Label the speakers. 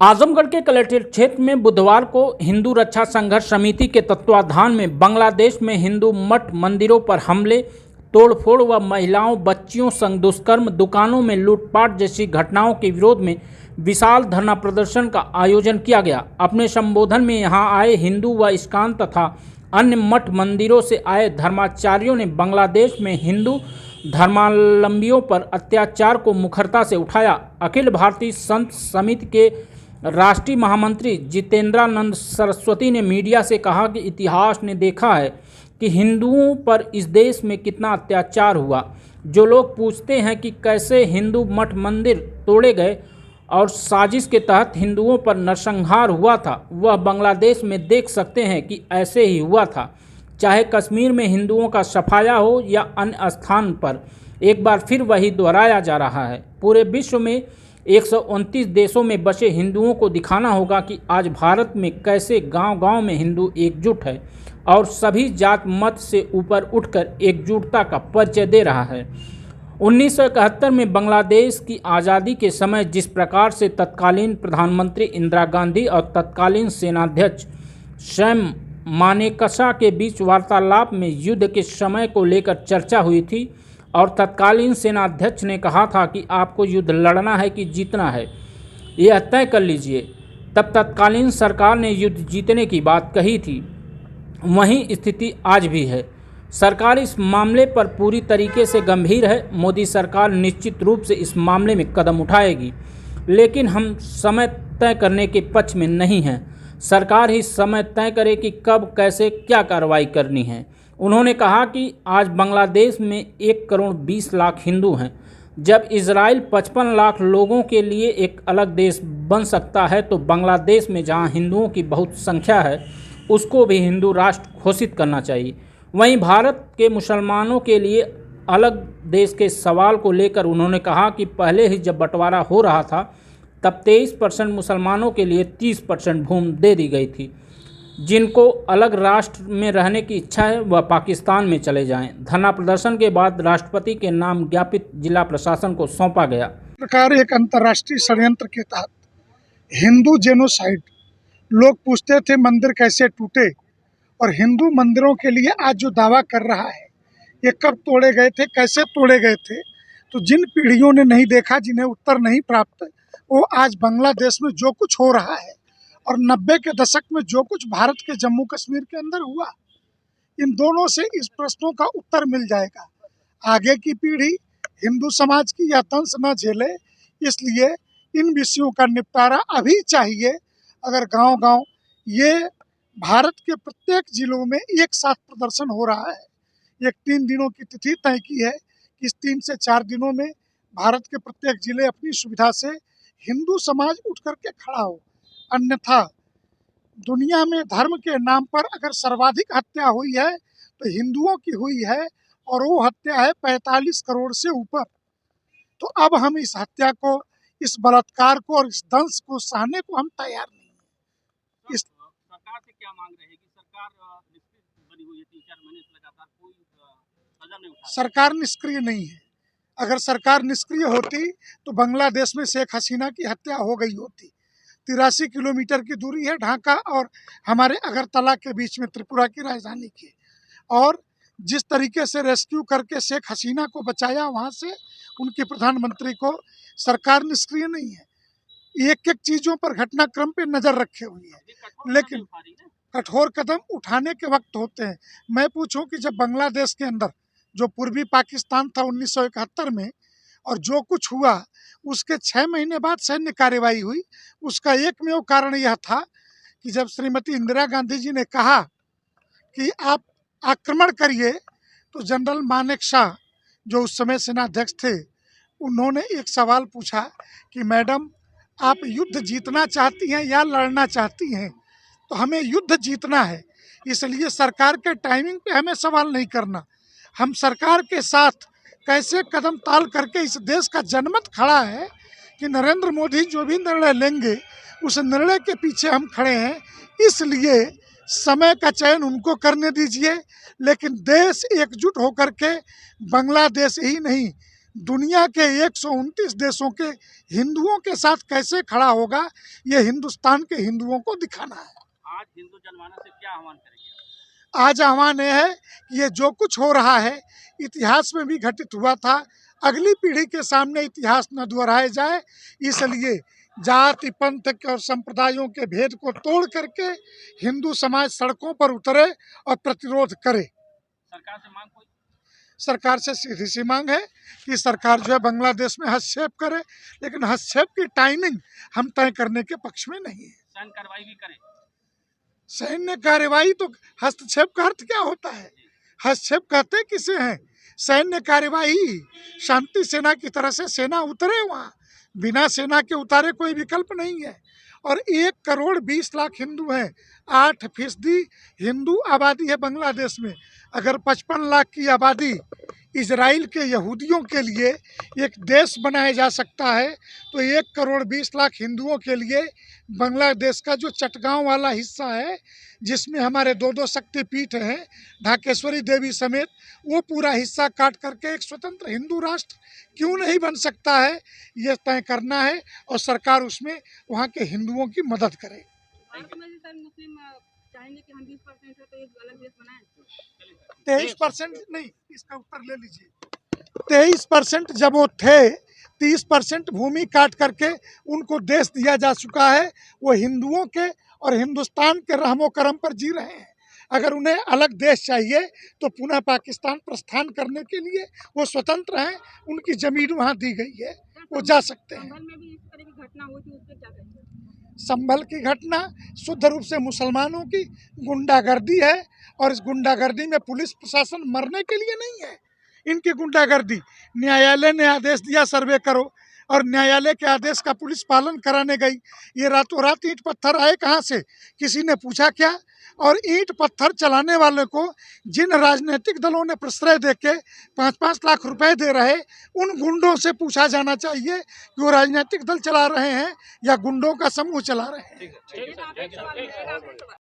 Speaker 1: आजमगढ़ के कलेक्ट्रेट क्षेत्र में बुधवार को हिंदू रक्षा संघर्ष समिति के तत्वाधान में बांग्लादेश में हिंदू मठ मंदिरों पर हमले, तोड़फोड़ व महिलाओं बच्चियों संग दुष्कर्म, दुकानों में लूटपाट जैसी घटनाओं के विरोध में विशाल धरना प्रदर्शन का आयोजन किया गया। अपने संबोधन में यहां आए हिंदू व इस्कॉन तथा अन्य मठ मंदिरों से आए धर्माचार्यों ने बांग्लादेश में हिंदू धर्मावलंबियों पर अत्याचार को मुखरता से उठाया। अखिल भारतीय संत समिति के राष्ट्रीय महामंत्री जितेंद्रानंद सरस्वती ने मीडिया से कहा कि इतिहास ने देखा है कि हिंदुओं पर इस देश में कितना अत्याचार हुआ। जो लोग पूछते हैं कि कैसे हिंदू मठ मंदिर तोड़े गए और साजिश के तहत हिंदुओं पर नरसंहार हुआ था, वह बांग्लादेश में देख सकते हैं कि ऐसे ही हुआ था। चाहे कश्मीर में हिंदुओं का सफाया हो या अन्य स्थान पर, एक बार फिर वही दोहराया जा रहा है। पूरे विश्व में 129 देशों में बसे हिंदुओं को दिखाना होगा कि आज भारत में कैसे गांव-गांव में हिंदू एकजुट है और सभी जात मत से ऊपर उठकर एकजुटता का परिचय दे रहा है। 1971 में बांग्लादेश की आज़ादी के समय जिस प्रकार से तत्कालीन प्रधानमंत्री इंदिरा गांधी और तत्कालीन सेनाध्यक्ष सैम मानेकशा के बीच वार्तालाप में युद्ध के समय को लेकर चर्चा हुई थी और तत्कालीन सेनाध्यक्ष ने कहा था कि आपको युद्ध लड़ना है कि जीतना है, यह तय कर लीजिए। तब तत्कालीन सरकार ने युद्ध जीतने की बात कही थी। वहीं स्थिति आज भी है। सरकार इस मामले पर पूरी तरीके से गंभीर है। मोदी सरकार निश्चित रूप से इस मामले में कदम उठाएगी, लेकिन हम समय तय करने के पक्ष में नहीं हैं। सरकार ही समय तय करे कि कब कैसे क्या कार्रवाई करनी है। उन्होंने कहा कि आज बांग्लादेश में 1 करोड़ 20 लाख हिंदू हैं। जब इजराइल 55 लाख लोगों के लिए एक अलग देश बन सकता है, तो बांग्लादेश में जहां हिंदुओं की बहुत संख्या है, उसको भी हिंदू राष्ट्र घोषित करना चाहिए। वहीं भारत के मुसलमानों के लिए अलग देश के सवाल को लेकर उन्होंने कहा कि पहले ही जब बंटवारा हो रहा था, तब 23% मुसलमानों के लिए 30% भूमि दे दी गई थी। जिनको अलग राष्ट्र में रहने की इच्छा है वह पाकिस्तान में चले जाएं। धरना प्रदर्शन के बाद राष्ट्रपति के नाम ज्ञापित जिला प्रशासन को सौंपा गया।
Speaker 2: प्रकार एक अंतर्राष्ट्रीय षड्यंत्र के तहत हिंदू जेनोसाइड, लोग पूछते थे मंदिर कैसे टूटे, और हिंदू मंदिरों के लिए आज जो दावा कर रहा है ये कब तोड़े गए थे, कैसे तोड़े गए थे, तो जिन पीढ़ियों ने नहीं देखा, जिन्हें उत्तर नहीं प्राप्त, वो आज बांग्लादेश में जो कुछ हो रहा है और 90 के दशक में जो कुछ भारत के जम्मू कश्मीर के अंदर हुआ, इन दोनों से इस प्रश्नों का उत्तर मिल जाएगा। आगे की पीढ़ी हिंदू समाज की यह तंस न झेले, इसलिए इन विषयों का निपटारा अभी चाहिए। अगर गांव-गांव ये भारत के प्रत्येक जिलों में एक साथ प्रदर्शन हो रहा है। एक 3 दिनों की तिथि तय की है कि इस 3 से 4 दिनों में भारत के प्रत्येक जिले अपनी सुविधा से हिंदू समाज उठ करके खड़ा हो। अन्यथा दुनिया में धर्म के नाम पर अगर सर्वाधिक हत्या हुई है तो हिंदुओं की हुई है, और वो हत्या है 45 करोड़ से ऊपर। तो अब हम इस हत्या को, इस बलात्कार को और इस दंश को सहने को हम तैयार नहीं हैं। इस
Speaker 3: सरकार से क्या मांग रहेगी? सरकार निष्क्रिय बनी हुई है, 3-4 महीने से लगातार कोई कदम नहीं उठा।
Speaker 2: सरकार निष्क्रिय नहीं है। अगर सरकार निष्क्रिय होती तो बांग्लादेश में शेख हसीना की हत्या हो गई होती। 83 किलोमीटर की दूरी है ढाका और हमारे अगरतला के बीच में, त्रिपुरा की राजधानी की। और जिस तरीके से रेस्क्यू करके शेख हसीना को बचाया वहाँ से, उनके प्रधानमंत्री को, सरकार निष्क्रिय नहीं है। एक-एक चीज़ों पर घटनाक्रम पे नज़र रखे हुई है, लेकिन कठोर कदम उठाने के वक्त होते हैं। मैं पूछूं कि जब बांग्लादेश के अंदर जो पूर्वी पाकिस्तान था 1971 में, और जो कुछ हुआ उसके 6 महीने बाद सैन्य कार्रवाई हुई, उसका एकमेव कारण यह था कि जब श्रीमती इंदिरा गांधी जी ने कहा कि आप आक्रमण करिए, तो जनरल मानेकशॉ जो उस समय सेनाध्यक्ष थे, उन्होंने एक सवाल पूछा कि मैडम, आप युद्ध जीतना चाहती हैं या लड़ना चाहती हैं? तो हमें युद्ध जीतना है, इसलिए सरकार के टाइमिंग पे हमें सवाल नहीं करना। हम सरकार के साथ कैसे कदम ताल करके इस देश का जनमत खड़ा है कि नरेंद्र मोदी जो भी निर्णय लेंगे उस निर्णय के पीछे हम खड़े हैं। इसलिए समय का चयन उनको करने दीजिए, लेकिन देश एकजुट होकर के बांग्लादेश ही नहीं, दुनिया के 129 देशों के हिंदुओं के साथ कैसे खड़ा होगा, ये हिंदुस्तान के हिंदुओं को दिखाना है।
Speaker 3: आज हिंदू जनमानस से क्या आह्वान करेंगे?
Speaker 2: आज आह्वान यह है कि ये जो कुछ हो रहा है इतिहास में भी घटित हुआ था, अगली पीढ़ी के सामने इतिहास न दोहराया जाए, इसलिए जाति पंथ और संप्रदायों के भेद को तोड़ करके हिंदू समाज सड़कों पर उतरे और प्रतिरोध करे।
Speaker 3: सरकार से मांग कोई?
Speaker 2: सरकार से सीधी सी मांग है कि सरकार जो है बांग्लादेश में हस्तक्षेप करे, लेकिन हस्तक्षेप की टाइमिंग हम तय करने के पक्ष में नहीं है।
Speaker 3: सैन्य कार्रवाई भी करें?
Speaker 2: सैन्य कार्यवाही तो हस्तक्षेप का अर्थ क्या होता है? हस्तक्षेप कहते किसे हैं? सैन्य कार्यवाही शांति सेना की तरह से सेना उतरे वहाँ, बिना सेना के उतारे कोई विकल्प नहीं है। और 1 करोड़ 20 लाख हिंदू हैं, 8% हिंदू आबादी है बांग्लादेश में। अगर 55 लाख की आबादी इजराइल के यहूदियों के लिए एक देश बनाया जा सकता है, तो 1 करोड़ 20 लाख हिंदुओं के लिए बांग्लादेश का जो चटगांव वाला हिस्सा है, जिसमें हमारे 2 शक्तिपीठ हैं, ढाकेश्वरी देवी समेत, वो पूरा हिस्सा काट करके एक स्वतंत्र हिंदू राष्ट्र क्यों नहीं बन सकता है, ये तय करना है और सरकार उसमें वहाँ के हिंदुओं की मदद करे।
Speaker 4: मुस्लिम चाहेंगे कि हम 20% है तो एक अलग देश बनाएं।
Speaker 2: 23% नहीं, इसका उत्तर ले लीजिए। 23% जब वो थे, 30% भूमि काट करके उनको देश दिया जा चुका है। वो हिंदुओं के और हिंदुस्तान के रहमो करम पर जी रहे हैं। अगर उन्हें अलग देश चाहिए तो पुनः पाकिस्तान प्रस्थान करने के लिए वो स्वतंत्र हैं, उनकी जमीन वहाँ दी गई है, वो जा सकते हैं।
Speaker 4: संभल में भी इस तरह की घटना हुई थी, उससे क्या कहेंगे?
Speaker 2: संभल की घटना शुद्ध रूप से मुसलमानों की गुंडागर्दी है, और इस गुंडागर्दी में पुलिस प्रशासन मरने के लिए नहीं है। इनकी गुंडागर्दी, न्यायालय ने आदेश दिया सर्वे करो, और न्यायालय के आदेश का पुलिस पालन कराने गई। ये रातों रात ईंट पत्थर आए कहाँ से, किसी ने पूछा क्या? और ईंट पत्थर चलाने वाले को जिन राजनीतिक दलों ने प्रश्रय देके 5-5 लाख रुपए दे रहे, उन गुंडों से पूछा जाना चाहिए कि वो राजनीतिक दल चला रहे हैं या गुंडों का समूह चला रहे हैं।